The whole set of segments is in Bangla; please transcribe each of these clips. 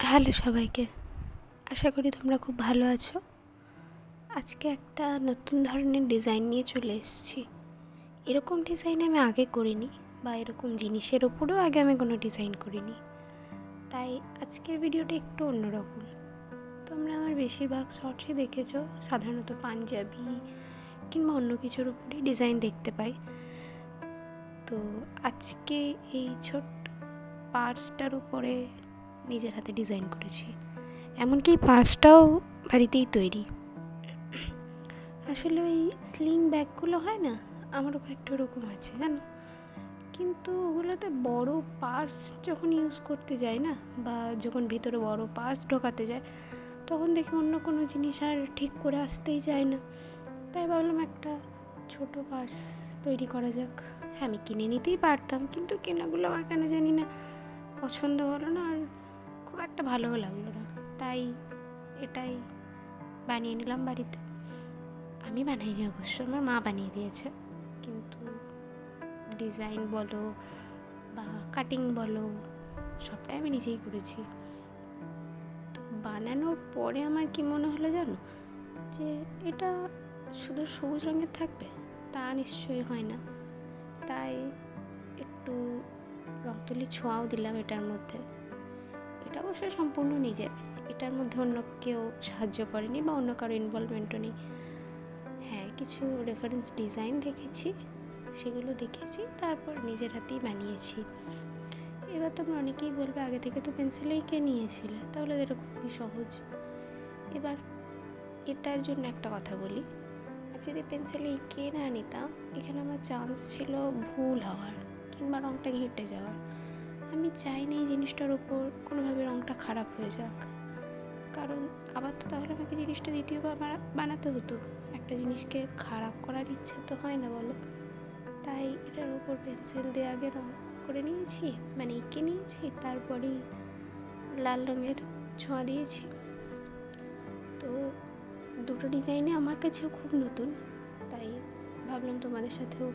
হ্যালো সবাইকে, আশা করি তোমরা খুব ভালো আছো। আজকে একটা নতুন ধরনের ডিজাইন নিয়ে চলে এসেছি। এরকম ডিজাইন আমি আগে করিনি, বা এরকম জিনিসের ওপরেও আগে আমি কোনো ডিজাইন করিনি। তাই আজকের ভিডিওটা একটু অন্যরকম। তোমরা আমার বেশিরভাগ শর্টসে দেখেছো সাধারণত পাঞ্জাবি কিংবা অন্য কিছুর উপরেই ডিজাইন দেখতে পাই। তো আজকে এই ছোট্ট পার্সটার উপরে নিজের হাতে ডিজাইন করেছি। এমনকি এই পার্সটাও বাড়িতেই তৈরি। আসলে ওই স্লিং ব্যাগগুলো হয় না, আমারও কয়েকটা ওরকম আছে জানো, কিন্তু ওগুলোতে বড় পার্স যখন ইউজ করতে যায় না, বা যখন ভিতরে বড় পার্স ঢোকাতে যায়, তখন দেখি অন্য কোনো জিনিস আর ঠিক করে আসতেই যায় না। তাই ভাবলাম একটা ছোট পার্স তৈরি করা যাক। হ্যাঁ, আমি কিনে নিতেই পারতাম, কিন্তু কেনাগুলো আমার কেন জানি না পছন্দ হলো না, আর খুব একটা ভালোও লাগলো না। তাই এটাই বানিয়ে নিলাম বাড়িতে। আমি বানাইনি অবশ্য, আমার মা বানিয়ে দিয়েছে, কিন্তু ডিজাইন বলো বা কাটিং বলো সবটাই আমি নিজেই করেছি। তো বানানোর পরে আমার কি মনে হলো জানো, যে এটা শুধু সবুজ রঙের থাকবে তা নিশ্চয়ই হয় না। তাই একটু রং তুলি ছোঁয়াও দিলাম এটার মধ্যে। এটা অবশ্যই সম্পূর্ণ নিজে, এটার মধ্যে অন্য কেউ সাহায্য করেনি বা অন্য কারো ইনভলভমেন্টও নেই। হ্যাঁ, কিছু রেফারেন্স ডিজাইন দেখেছি, সেগুলো দেখেছি, তারপর নিজের হাতেই বানিয়েছি। এবার তোমরা অনেকেই বলবে, আগে থেকে তো পেন্সিলে এঁকে নিয়েছিলে, তাহলে এটা খুবই সহজ। এবার এটার জন্য একটা কথা বলি, আমি যদি পেন্সিলে এঁকে না নিতাম, এখানে আমার চান্স ছিল ভুল হওয়ার কিংবা রঙটা ঘেঁটে যাওয়ার। আমি চাই না এই জিনিসটার উপর কোনোভাবে রঙটা খারাপ হয়ে যাক, কারণ আবার তো তাহলে আমাকে জিনিসটা দ্বিতীয়বার বানাতে হতো। একটা জিনিসকে খারাপ করার ইচ্ছা তো হয় না, বলো। তাই এটার উপর পেন্সিল দিয়ে আগে রঙ করে নিয়েছি, মানে এঁকে নিয়েছি, তারপরেই লাল রঙের ছোঁয়া দিয়েছি। তো দুটো ডিজাইনে আমার কাছেও খুব নতুন, তাই ভাবলাম তোমাদের সাথেও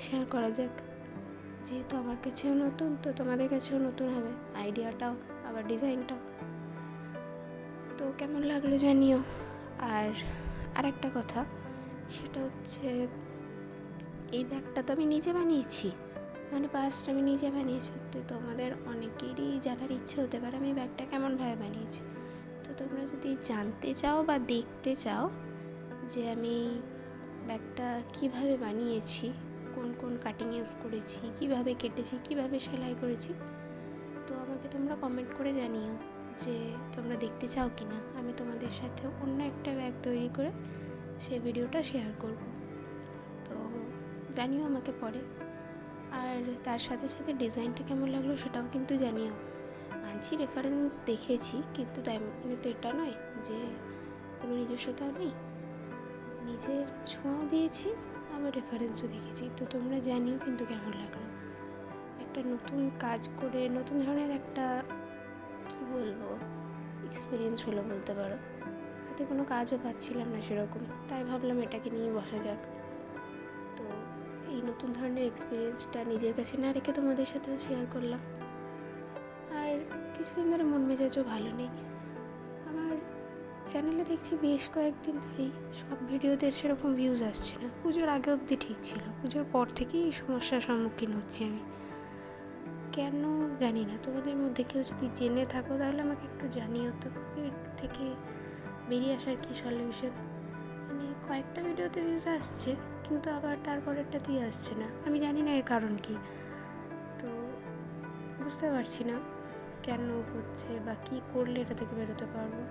শেয়ার করা যাক। যেহেতু আমার কাছেও নতুন, তো তোমাদের কাছেও নতুন হবে আইডিয়াটাও, আবার ডিজাইনটাও। তো কেমন লাগলো জানিও। আর একটা কথা, সেটা হচ্ছে এই ব্যাগটা তো আমি নিজে বানিয়েছি, মানে পার্সটা আমি নিজে বানিয়েছি। তো তোমাদের অনেকেরই জানার ইচ্ছে হতে পারে আমি ব্যাগটা কেমনভাবে বানিয়েছি। তো তোমরা যদি জানতে চাও বা দেখতে চাও যে আমি ব্যাগটা কিভাবে বানিয়েছি, কোন কোন কাটিং ইউজ করেছি, কিভাবে কেটেছি, কিভাবে সেলাই করেছি, তো আমাকে তোমরা কমেন্ট করে জানিও যে তোমরা দেখতে চাও কি না। আমি তোমাদের সাথে অন্য একটা ব্যাগ তৈরি করে সেই ভিডিওটা শেয়ার করব। তো জানিও আমাকে পরে। আর তার সাথে সাথে ডিজাইনটা কেমন লাগলো সেটাও কিন্তু জানিও। আনছি রেফারেন্স দেখেছি, কিন্তু তাই মানে তো এটা নয় যে কোনো নিজস্বতাও নেই, নিজের ছোঁয়াও দিয়েছি, আবার রেফারেন্সও দেখেছি। তো তোমরা জানিও কিন্তু কেমন লাগলো। একটা নতুন কাজ করে নতুন ধরনের একটা কি বলবো এক্সপিরিয়েন্স হলো বলতে পারো। হাতে কোনো কাজও পাচ্ছিলাম না সেরকম, তাই ভাবলাম এটাকে নিয়ে বসা যাক। তো এই নতুন ধরনের এক্সপিরিয়েন্সটা নিজের কাছে না রেখে তোমাদের সাথেও শেয়ার করলাম। আর কিছুদিন ধরে মন মেজাজও ভালো নেই আমার। চ্যানেলে দেখছি বেশ কয়েকদিন ধরেই সব ভিডিওতে সেরকম ভিউজ আসছে না। পুজোর আগে অবধি ঠিক ছিল, পুজোর পর থেকেই এই সমস্যার সম্মুখীন হচ্ছি আমি, কেন জানি না। তোমাদের মধ্যে কেউ যদি জেনে থাকো তাহলে আমাকে একটু জানিও তো, এর থেকে বেরিয়ে আসার কি সলিউশন। মানে কয়েকটা ভিডিওতে ভিউজ আসছে, কিন্তু আবার তারপরেরটাতেই আসছে না। আমি জানি না এর কারণ কি, তো বুঝতে পারছি না কেন হচ্ছে বা কী করলে এটা থেকে বেরোতে পারবো।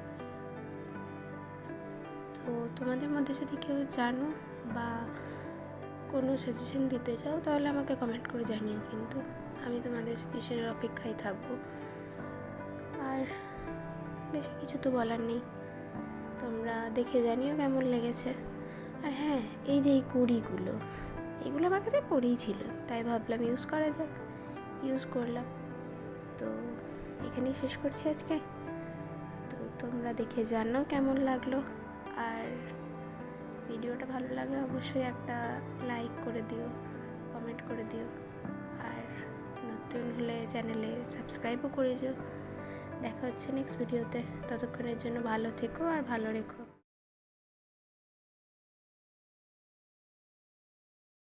তো তোমাদের মধ্যে যদি কেউ জানো বা কোনো সাজেশন দিতে চাও, তাহলে আমাকে কমেন্ট করে জানিও, কিন্তু আমি তোমাদের সাজেশনের অপেক্ষায় থাকবো। আর বেশি কিছু তো বলার নেই, তোমরা দেখে জানিও কেমন লেগেছে। আর হ্যাঁ, এই যে এই কুড়িগুলো, এগুলো আমার কাছে পড়েই ছিল, তাই ভাবলাম ইউজ করা যাক, ইউজ করলাম। তো এখানেই শেষ করছি আজকে। তো তোমরা দেখে জানো কেমন লাগলো, আর ভিডিওটা ভালো লাগলে অবশ্যই একটা লাইক করে দিও, কমেন্ট করে দিও, আর নতুন হলে চ্যানেলে সাবস্ক্রাইবও করে যেও। দেখা হচ্ছে নেক্সট ভিডিওতে। ততক্ষণের জন্য ভালো থেকো আর ভালো রেখো।